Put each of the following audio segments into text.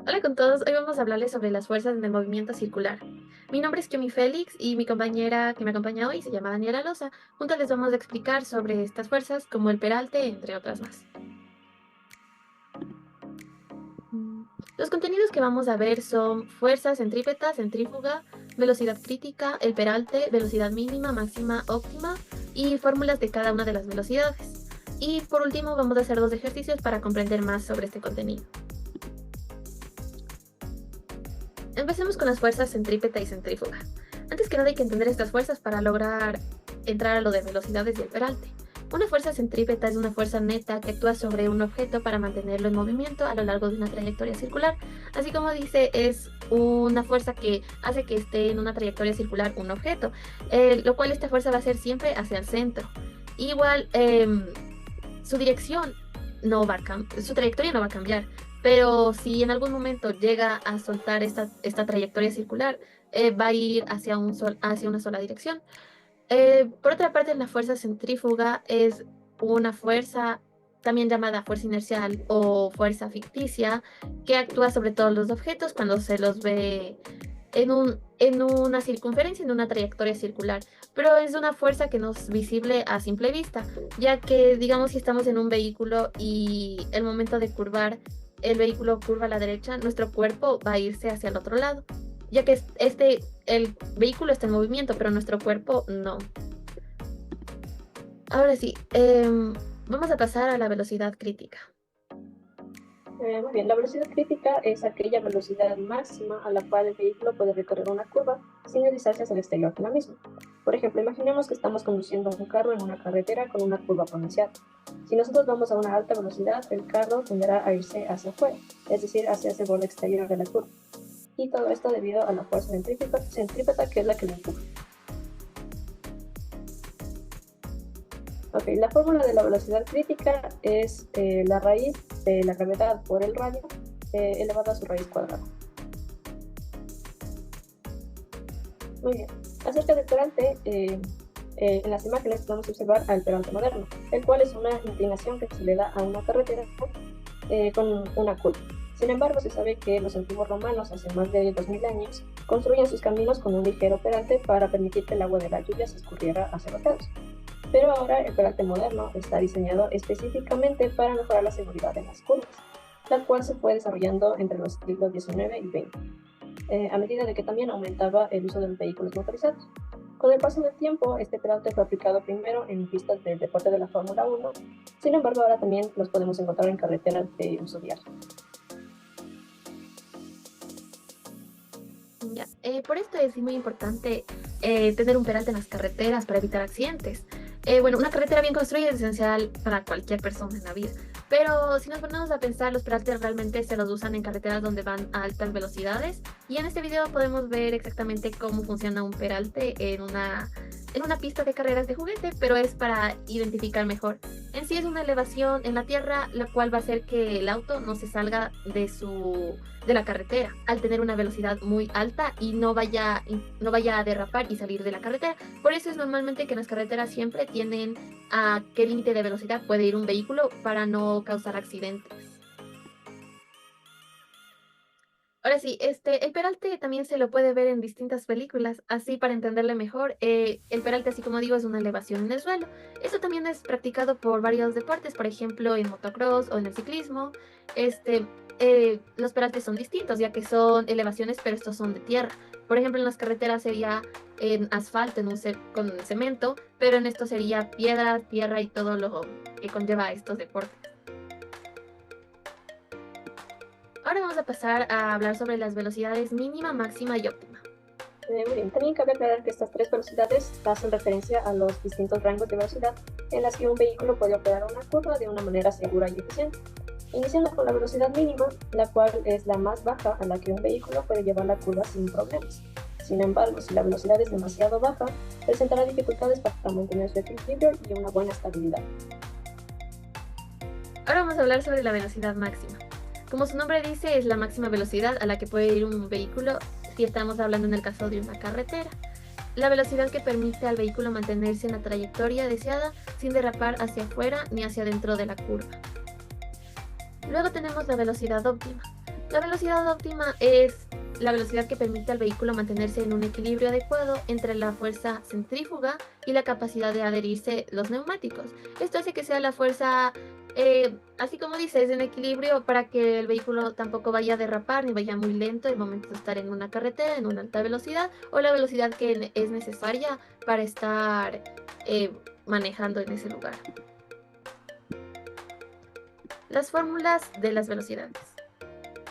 Hola con todos, hoy vamos a hablarles sobre las fuerzas en el movimiento circular. Mi nombre es Kiomi Félix y mi compañera que me acompaña hoy se llama Daniela Loza. Juntas les vamos a explicar sobre estas fuerzas como el peralte, entre otras más. Mm, Los contenidos que vamos a ver son fuerza centrípeta, centrífuga, velocidad crítica, el peralte, velocidad mínima, máxima, óptima y fórmulas de cada una de las velocidades. Y por último vamos a hacer dos ejercicios para comprender más sobre este contenido. Empecemos con las fuerzas centrípeta y centrífuga. Antes que nada hay que entender estas fuerzas para lograr entrar a lo de velocidades y el peralte. Una fuerza centrípeta es una fuerza neta que actúa sobre un objeto para mantenerlo en movimiento a lo largo de una trayectoria circular. Así como dice, es una fuerza que hace que esté en una trayectoria circular un objeto, lo cual esta fuerza va a ser siempre hacia el centro. Igual, su dirección no va a su trayectoria no va a cambiar, pero si en algún momento llega a soltar esta trayectoria circular, va a ir hacia hacia una sola dirección. Por otra parte, la fuerza centrífuga es una fuerza también llamada fuerza inercial o fuerza ficticia que actúa sobre todos los objetos cuando se los ve en una circunferencia, en una trayectoria circular, pero es una fuerza que no es visible a simple vista, ya que digamos si estamos en un vehículo y el momento de curvar, el vehículo curva a la derecha, nuestro cuerpo va a irse hacia el otro lado, ya que el vehículo está en movimiento, pero nuestro cuerpo no. Ahora sí, vamos a pasar a la velocidad crítica. Muy bien, la velocidad crítica es aquella velocidad máxima a la cual el vehículo puede recorrer una curva sin deslizarse hacia el exterior de la misma. Por ejemplo, imaginemos que estamos conduciendo un carro en una carretera con una curva pronunciada. Si nosotros vamos a una alta velocidad, el carro tenderá a irse hacia afuera, es decir, hacia ese borde exterior de la curva. Y todo esto debido a la fuerza centrípeta que es la que lo empuja. Ok, la fórmula de la velocidad crítica es la raíz de la gravedad por el radio elevado a su raíz cuadrada. Muy bien. Acerca del peralte, en las imágenes podemos observar al peralte moderno, el cual es una inclinación que se le da a una carretera con una curva. Sin embargo, se sabe que los antiguos romanos, hace más de 2000 años, construían sus caminos con un ligero peralte para permitir que el agua de la lluvia se escurriera hacia los lados. Pero ahora el peralte moderno está diseñado específicamente para mejorar la seguridad en las curvas, la cual se fue desarrollando entre los siglos XIX y XX, a medida de que también aumentaba el uso de los vehículos motorizados. Con el paso del tiempo, este peralte fue aplicado primero en pistas del deporte de la Fórmula 1, sin embargo ahora también los podemos encontrar en carreteras de uso diario. Ya, por esto es muy importante tener un peralte en las carreteras para evitar accidentes. Bueno, una carretera bien construida es esencial para cualquier persona en la vida, pero si nos ponemos a pensar, los peraltes realmente se los usan en carreteras donde van a altas velocidades y en este video podemos ver exactamente cómo funciona un peralte en una pista de carreras de juguete, pero es para identificar mejor. En sí es una elevación en la tierra, la cual va a hacer que el auto no se salga de la carretera al tener una velocidad muy alta y no vaya a derrapar y salir de la carretera. Por eso es normalmente que en las carreteras siempre tienen a qué límite de velocidad puede ir un vehículo para no causar accidentes. Ahora sí, el peralte también se lo puede ver en distintas películas, así para entenderle mejor, el peralte, así como digo, es una elevación en el suelo. Esto también es practicado por varios deportes, por ejemplo, en motocross o en el ciclismo. Los peraltes son distintos, ya que son elevaciones, pero estos son de tierra. Por ejemplo, en las carreteras sería en asfalto, con cemento, pero en esto sería piedra, tierra y todo lo que conlleva a estos deportes. Ahora vamos a pasar a hablar sobre las velocidades mínima, máxima y óptima. Muy bien. También cabe aclarar que estas tres velocidades hacen referencia a los distintos rangos de velocidad en las que un vehículo puede operar una curva de una manera segura y eficiente. Iniciando con la velocidad mínima, la cual es la más baja a la que un vehículo puede llevar la curva sin problemas. Sin embargo, si la velocidad es demasiado baja, presentará dificultades para mantener su equilibrio y una buena estabilidad. Ahora vamos a hablar sobre la velocidad máxima. Como su nombre dice, es la máxima velocidad a la que puede ir un vehículo si estamos hablando en el caso de una carretera. La velocidad que permite al vehículo mantenerse en la trayectoria deseada sin derrapar hacia afuera ni hacia dentro de la curva. Luego tenemos la velocidad óptima. La velocidad óptima es la velocidad que permite al vehículo mantenerse en un equilibrio adecuado entre la fuerza centrífuga y la capacidad de adherirse los neumáticos. Esto hace que sea la fuerza, así como dices, en equilibrio para que el vehículo tampoco vaya a derrapar ni vaya muy lento en el momento de estar en una carretera, en una alta velocidad, o la velocidad que es necesaria para estar eh, manejando en ese lugar. Las fórmulas de las velocidades.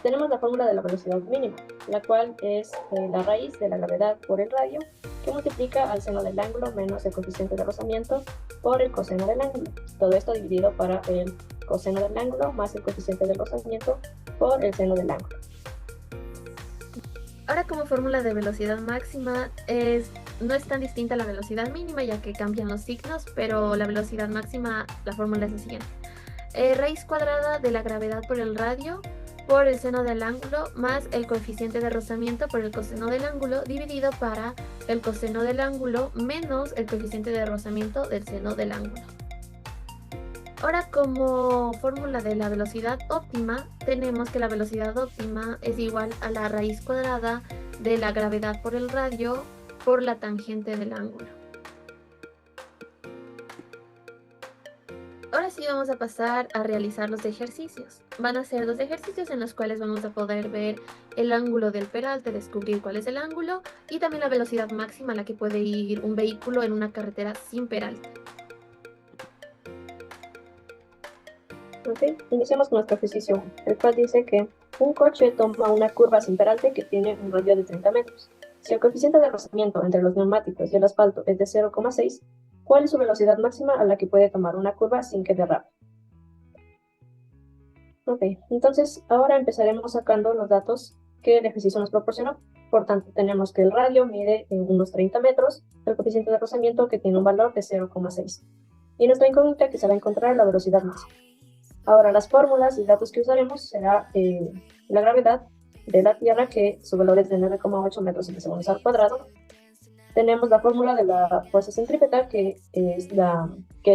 Tenemos la fórmula de la velocidad mínima, la cual es la raíz de la gravedad por el radio, que multiplica al seno del ángulo menos el coeficiente de rozamiento por el coseno del ángulo. Todo esto dividido para el coseno del ángulo más el coeficiente de rozamiento por el seno del ángulo. Ahora, como fórmula de velocidad máxima no es tan distinta a la velocidad mínima, ya que cambian los signos, pero la velocidad máxima, la fórmula es la siguiente. Raíz cuadrada de la gravedad por el radio por el seno del ángulo más el coeficiente de rozamiento por el coseno del ángulo dividido para el coseno del ángulo menos el coeficiente de rozamiento del seno del ángulo. Ahora, como fórmula de la velocidad óptima, tenemos que la velocidad óptima es igual a la raíz cuadrada de la gravedad por el radio por la tangente del ángulo. Ahora sí vamos a pasar a realizar los ejercicios. Van a ser 2 ejercicios en los cuales vamos a poder ver el ángulo del peralte, descubrir cuál es el ángulo y también la velocidad máxima a la que puede ir un vehículo en una carretera sin peralte. Ok, iniciamos con nuestro ejercicio, el cual dice que un coche toma una curva sin peralte que tiene un radio de 30 metros. Si el coeficiente de rozamiento entre los neumáticos y el asfalto es de 0,6, ¿cuál es su velocidad máxima a la que puede tomar una curva sin que derrape? Ok, entonces ahora empezaremos sacando los datos que el ejercicio nos proporcionó. Por tanto, tenemos que el radio mide en unos 30 metros, el coeficiente de rozamiento que tiene un valor de 0,6. Y nuestra incógnita que se va a encontrar la velocidad máxima. Ahora, las fórmulas y datos que usaremos será la gravedad de la Tierra, que su valor es de 9,8 metros sobre segundos al cuadrado. Tenemos la fórmula de la fuerza centrípeta, que es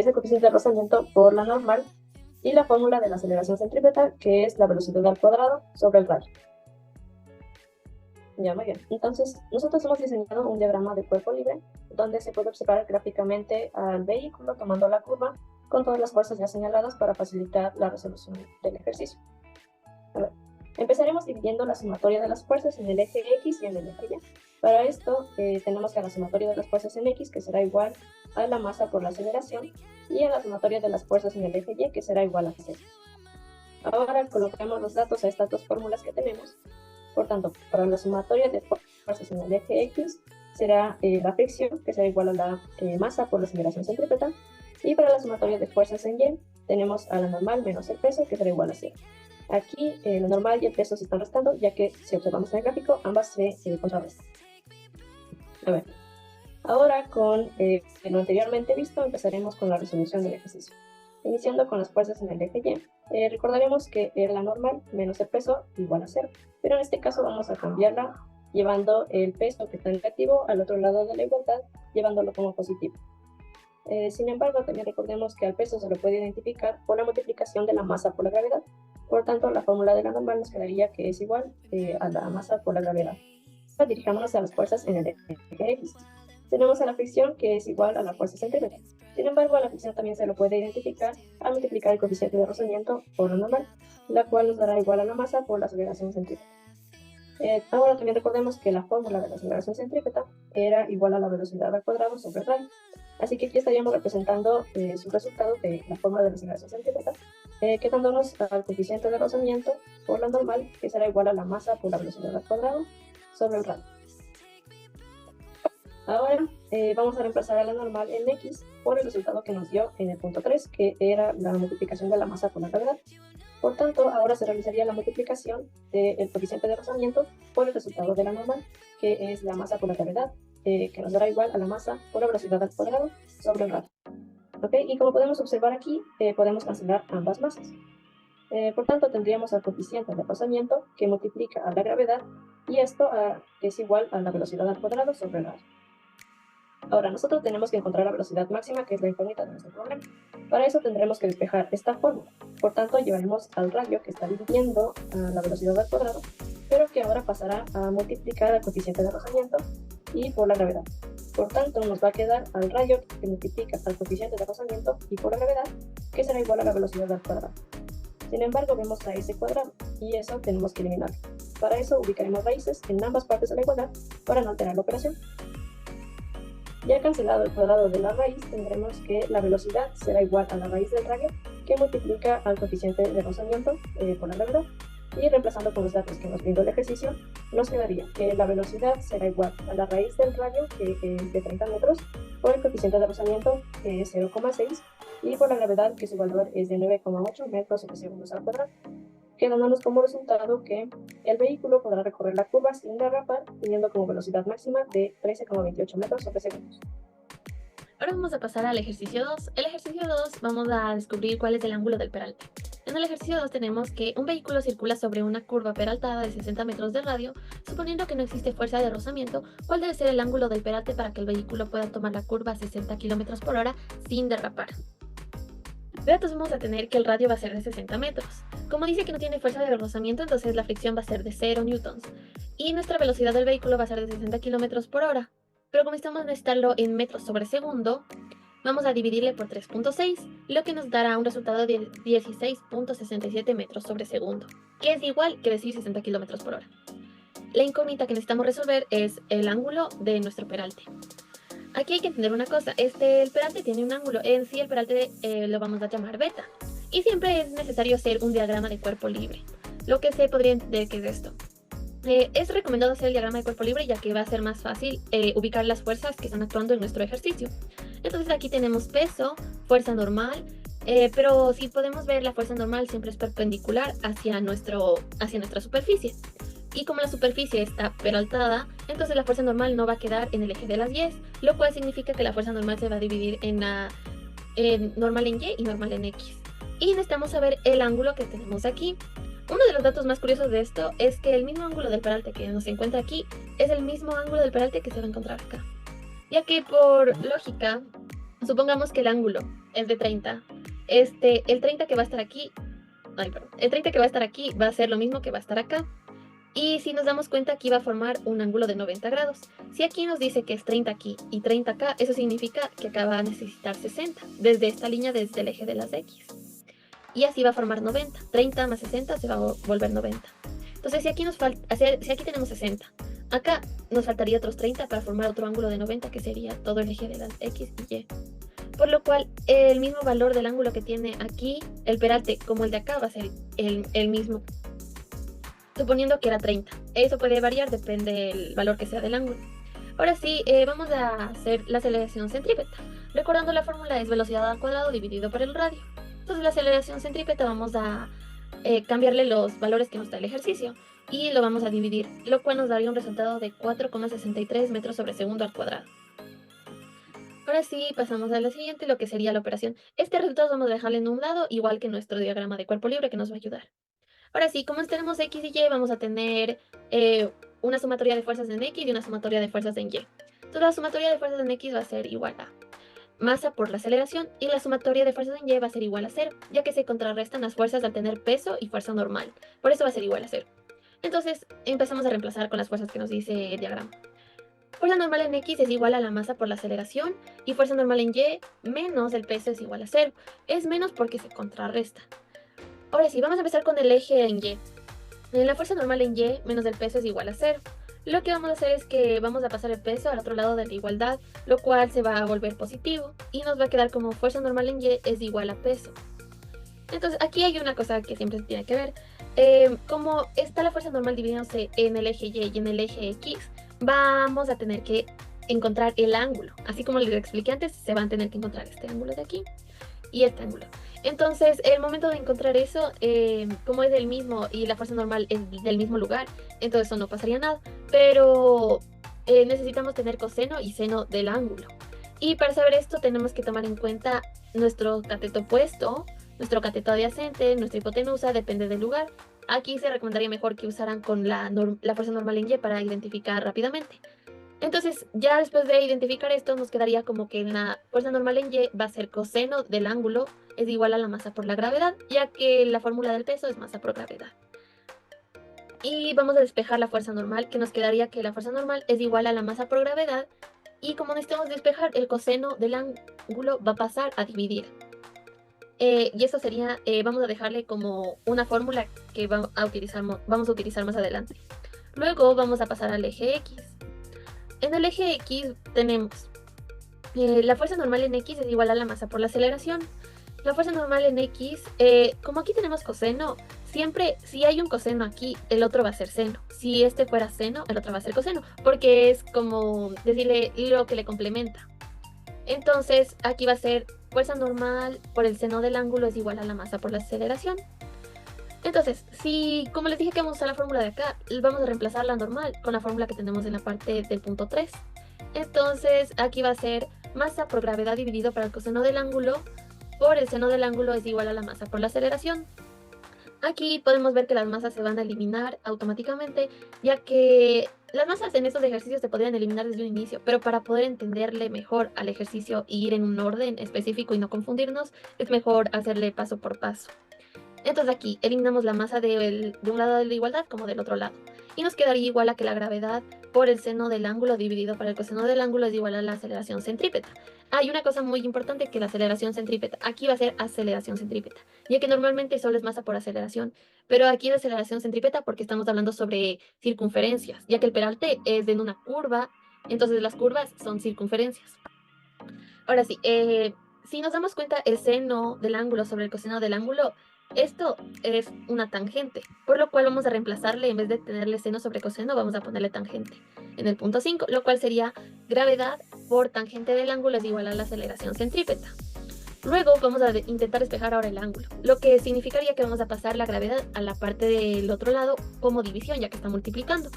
el coeficiente de rozamiento por la normal, y la fórmula de la aceleración centrípeta, que es la velocidad al cuadrado sobre el radio. Ya, muy bien. Entonces, nosotros hemos diseñado un diagrama de cuerpo libre, donde se puede observar gráficamente al vehículo tomando la curva con todas las fuerzas ya señaladas para facilitar la resolución del ejercicio. A ver, empezaremos dividiendo la sumatoria de las fuerzas en el eje X y en el eje Y. Para esto, tenemos que la sumatoria de las fuerzas en X, que será igual a la masa por la aceleración, y a la sumatoria de las fuerzas en el eje Y, que será igual a C. Ahora colocamos los datos a estas dos fórmulas que tenemos. Por tanto, para la sumatoria de fuerzas en el eje X será la fricción, que será igual a la masa por la aceleración centrípeta, y para la sumatoria de fuerzas en Y tenemos a la normal menos el peso, que será igual a 0. Aquí la normal y el peso se están restando, ya que si observamos en el gráfico, ambas se contrarrestan. A ver, ahora con lo anteriormente visto, empezaremos con la resolución del ejercicio. Iniciando con las fuerzas en el eje Y, recordaremos que la normal menos el peso igual a 0, pero en este caso vamos a cambiarla llevando el peso que está negativo al otro lado de la igualdad, llevándolo como positivo. Sin embargo, también recordemos que al peso se lo puede identificar por la multiplicación de la masa por la gravedad. Por tanto, la fórmula de la normal nos quedaría que es igual a la masa por la gravedad. Ahora dirijámonos a las fuerzas en el eje X. Tenemos a la fricción, que es igual a la fuerza centrípeta. Sin embargo, a la fricción también se lo puede identificar al multiplicar el coeficiente de rozamiento por la normal, la cual nos dará igual a la masa por la aceleración centrípeta. Ahora también recordemos que la fórmula de la aceleración centrípeta era igual a la velocidad al cuadrado sobre el radio. Así que aquí estaríamos representando su resultado de la fórmula de la aceleración centrípeta, quedándonos al coeficiente de rozamiento por la normal, que será igual a la masa por la velocidad al cuadrado sobre el radio. Ahora vamos a reemplazar a la normal en X por el resultado que nos dio en el punto 3, que era la multiplicación de la masa por la gravedad. Por tanto, ahora se realizaría la multiplicación del coeficiente de rozamiento por el resultado de la normal, que es la masa por la gravedad, que nos dará igual a la masa por la velocidad al cuadrado sobre el radio. ¿Okay? Y como podemos observar aquí, podemos cancelar ambas masas. Por tanto, tendríamos al coeficiente de rozamiento que multiplica a la gravedad, y esto es igual a la velocidad al cuadrado sobre el radio. Ahora, nosotros tenemos que encontrar la velocidad máxima, que es la incógnita de nuestro problema. Para eso tendremos que despejar esta fórmula. Por tanto, llevaremos al radio que está dividiendo a la velocidad al cuadrado, pero que ahora pasará a multiplicar el coeficiente de rozamiento y por la gravedad. Por tanto, nos va a quedar al radio que multiplica al coeficiente de rozamiento y por la gravedad, que será igual a la velocidad al cuadrado. Sin embargo, vemos a ese cuadrado y eso tenemos que eliminarlo. Para eso ubicaremos raíces en ambas partes de la igualdad para no alterar la operación. Ya cancelado el cuadrado de la raíz, tendremos que la velocidad será igual a la raíz del radio que multiplica al coeficiente de rozamiento por la gravedad. Y reemplazando con los datos que nos brindó el ejercicio, nos quedaría que la velocidad será igual a la raíz del radio, que es de 30 metros, por el coeficiente de rozamiento, que es 0,6, y por la gravedad, que su valor es de 9,8 metros sobre segundos al cuadrado, quedándonos como resultado que el vehículo podrá recorrer la curva sin derrapar, teniendo como velocidad máxima de 13,28 metros sobre segundos. Ahora vamos a pasar al ejercicio 2. El ejercicio 2 vamos a descubrir cuál es el ángulo del peralte. En el ejercicio 2 tenemos que un vehículo circula sobre una curva peraltada de 60 metros de radio, suponiendo que no existe fuerza de rozamiento. ¿Cuál debe ser el ángulo del peralte para que el vehículo pueda tomar la curva a 60 km por hora sin derrapar? De datos vamos a tener que el radio va a ser de 60 metros. Como dice que no tiene fuerza de rozamiento, entonces la fricción va a ser de 0 newtons. Y nuestra velocidad del vehículo va a ser de 60 km por hora. Pero como necesitamos necesitarlo en metros sobre segundo, vamos a dividirle por 3.6, lo que nos dará un resultado de 16.67 metros sobre segundo, que es igual que decir 60 km por hora. La incógnita que necesitamos resolver es el ángulo de nuestro peralte. Aquí hay que entender una cosa, el peralte tiene un ángulo, en sí el peralte lo vamos a llamar beta, y siempre es necesario hacer un diagrama de cuerpo libre. Lo que se podría entender que es esto. Es recomendado hacer el diagrama de cuerpo libre ya que va a ser más fácil ubicar las fuerzas que están actuando en nuestro ejercicio. Entonces aquí tenemos peso, fuerza normal, pero si podemos ver la fuerza normal siempre es perpendicular hacia nuestra superficie. Y como la superficie está peraltada, entonces la fuerza normal no va a quedar en el eje de las Y, lo cual significa que la fuerza normal se va a dividir en normal en Y y normal en X. Y necesitamos saber el ángulo que tenemos aquí. Uno de los datos más curiosos de esto es que el mismo ángulo del peralte que nos encuentra aquí es el mismo ángulo del peralte que se va a encontrar acá. Ya que por lógica, supongamos que el ángulo es de 30. El 30 que va a estar aquí, el 30 que va a estar aquí va a ser lo mismo que va a estar acá. Y si nos damos cuenta, aquí va a formar un ángulo de 90 grados. Si aquí nos dice que es 30 aquí y 30 acá, eso significa que acá va a necesitar 60, desde esta línea, desde el eje de las X. Y así va a formar 90. 30 más 60 se va a volver 90. Entonces, si aquí tenemos 60, acá nos faltaría otros 30 para formar otro ángulo de 90, que sería todo el eje de las X y Y. Por lo cual, el mismo valor del ángulo que tiene aquí el peralte como el de acá va a ser el mismo, suponiendo que era 30. Eso puede variar, depende del valor que sea del ángulo. Ahora sí, vamos a hacer la aceleración centrípeta. Recordando la fórmula es velocidad al cuadrado dividido por el radio. Entonces la aceleración centrípeta vamos a cambiarle los valores que nos da el ejercicio y lo vamos a dividir, lo cual nos daría un resultado de 4,63 metros sobre segundo al cuadrado. Ahora sí, pasamos a la siguiente, lo que sería la operación. Este resultado vamos a dejarlo en un lado, igual que nuestro diagrama de cuerpo libre que nos va a ayudar. Ahora sí, como tenemos X y Y, vamos a tener una sumatoria de fuerzas en X y una sumatoria de fuerzas en Y. Entonces la sumatoria de fuerzas en X va a ser igual a masa por la aceleración y la sumatoria de fuerzas en Y va a ser igual a 0, ya que se contrarrestan las fuerzas al tener peso y fuerza normal. Por eso va a ser igual a 0. Entonces empezamos a reemplazar con las fuerzas que nos dice el diagrama. Fuerza normal en X es igual a la masa por la aceleración y fuerza normal en Y menos el peso es igual a 0. Es menos porque se contrarresta. Ahora sí, vamos a empezar con el eje en Y. La fuerza normal en Y menos el peso es igual a 0. Lo que vamos a hacer es que vamos a pasar el peso al otro lado de la igualdad, lo cual se va a volver positivo y nos va a quedar como fuerza normal en Y es igual a peso. Entonces aquí hay una cosa que siempre se tiene que ver. Como está la fuerza normal dividiéndose en el eje Y y en el eje X, vamos a tener que encontrar el ángulo. Así como les expliqué antes, se van a tener que encontrar este ángulo de aquí y este ángulo. Entonces, el momento de encontrar eso, como es del mismo y la fuerza normal es del mismo lugar, entonces eso no pasaría nada. Pero necesitamos tener coseno y seno del ángulo. Y para saber esto tenemos que tomar en cuenta nuestro cateto opuesto, nuestro cateto adyacente, nuestra hipotenusa, depende del lugar. Aquí se recomendaría mejor que usaran con la fuerza normal en Y para identificar rápidamente. Entonces, ya después de identificar esto, nos quedaría como que la fuerza normal en Y va a ser coseno del ángulo es igual a la masa por la gravedad, ya que la fórmula del peso es masa por gravedad. Y vamos a despejar la fuerza normal, que nos quedaría que la fuerza normal es igual a la masa por gravedad. Y como necesitamos despejar, el coseno del ángulo va a pasar a dividir. Y eso sería, vamos a dejarle como una fórmula que vamos a utilizar más adelante. Luego vamos a pasar al eje X. En el eje X tenemos la fuerza normal en X es igual a la masa por la aceleración. La fuerza normal en X, como aquí tenemos coseno, siempre si hay un coseno aquí, el otro va a ser seno. Si este fuera seno, el otro va a ser coseno, porque es como decirle lo que le complementa. Entonces aquí va a ser fuerza normal por el seno del ángulo es igual a la masa por la aceleración. Entonces, si, como les dije que vamos a usar la fórmula de acá, vamos a reemplazar la normal con la fórmula que tenemos en la parte del punto 3. Entonces, aquí va a ser masa por gravedad dividido para el coseno del ángulo por el seno del ángulo es igual a la masa por la aceleración. Aquí podemos ver que las masas se van a eliminar automáticamente, ya que las masas en estos ejercicios se podrían eliminar desde un inicio, pero para poder entenderle mejor al ejercicio y ir en un orden específico y no confundirnos, es mejor hacerle paso por paso. Entonces aquí eliminamos la masa de un lado de la igualdad como del otro lado. Y nos quedaría igual a que la gravedad por el seno del ángulo dividido por el coseno del ángulo es igual a la aceleración centrípeta. Hay una cosa muy importante que la aceleración centrípeta. Aquí va a ser aceleración centrípeta, ya que normalmente solo es masa por aceleración. Pero aquí es aceleración centrípeta porque estamos hablando sobre circunferencias, ya que el peralte es en una curva, entonces las curvas son circunferencias. Ahora sí, si nos damos cuenta, el seno del ángulo sobre el coseno del ángulo, esto es una tangente, por lo cual vamos a reemplazarle, en vez de tenerle seno sobre coseno, vamos a ponerle tangente en el punto 5, lo cual sería gravedad por tangente del ángulo es igual a la aceleración centrípeta. Luego vamos a intentar despejar ahora el ángulo, lo que significaría que vamos a pasar la gravedad a la parte del otro lado como división, ya que está multiplicando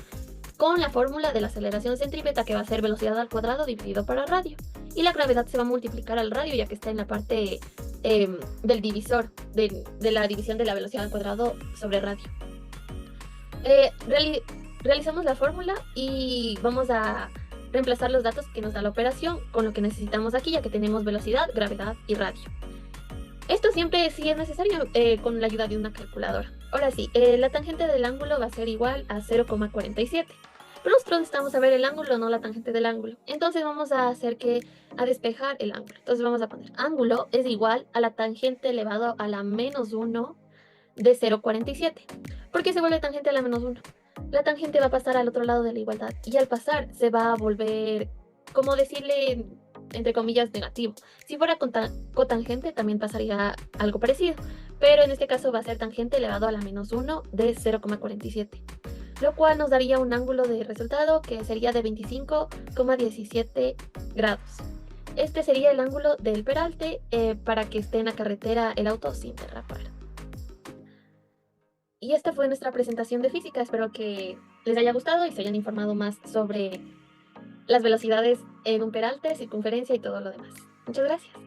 con la fórmula de la aceleración centrípeta que va a ser velocidad al cuadrado dividido para radio. Y la gravedad se va a multiplicar al radio ya que está en la parte del divisor, de la división de la velocidad al cuadrado sobre radio. Realizamos la fórmula y vamos a reemplazar los datos que nos da la operación con lo que necesitamos aquí ya que tenemos velocidad, gravedad y radio. Esto siempre sí es necesario con la ayuda de una calculadora. Ahora sí, la tangente del ángulo va a ser igual a 0,47. Pero nosotros necesitamos saber el ángulo, no la tangente del ángulo. Entonces vamos a despejar el ángulo. Entonces vamos a poner ángulo es igual a la tangente elevado a la menos 1 de 0,47. ¿Por qué se vuelve tangente a la menos 1? La tangente va a pasar al otro lado de la igualdad. Y al pasar se va a volver, como decirle, entre comillas, negativo. Si fuera cotangente también pasaría algo parecido, pero en este caso va a ser tangente elevado a la menos 1 de 0,47, lo cual nos daría un ángulo de resultado que sería de 25,17 grados. Este sería el ángulo del peralte para que esté en la carretera el auto sin derrapar. Y esta fue nuestra presentación de física. Espero que les haya gustado y se hayan informado más sobre las velocidades en un peralte, circunferencia y todo lo demás. Muchas gracias.